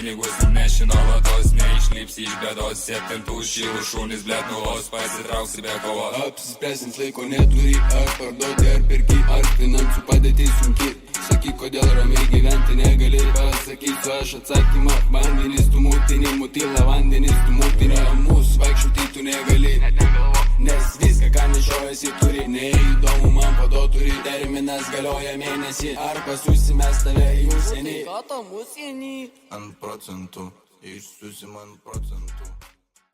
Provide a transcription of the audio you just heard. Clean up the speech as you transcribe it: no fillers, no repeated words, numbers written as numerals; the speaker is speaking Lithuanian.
pinigus nuneši nuolatos, neišlipsi iš bėdos, 7 šilų šunys, blėt nulos, pasitrauksi be kovos. Apsispręsins laiko neturi, ar parduoti, ar perki, ar finansų padėtis sunki. Sakyk, kodėl ramiai gyventi negali, pasakysiu aš atsakymą. Vandenis tu mūtini, mutila vandenis tu mūtini, mūsų vaikščioti tu negali. Nes viską, ką nešiojasi turi, neįdomu man pado turi, terminas galioja mėnesį. Ar pasiūsimės tave į užsienį? Ką tam užsienį? Ant procentų, išsiūsim ant procentų.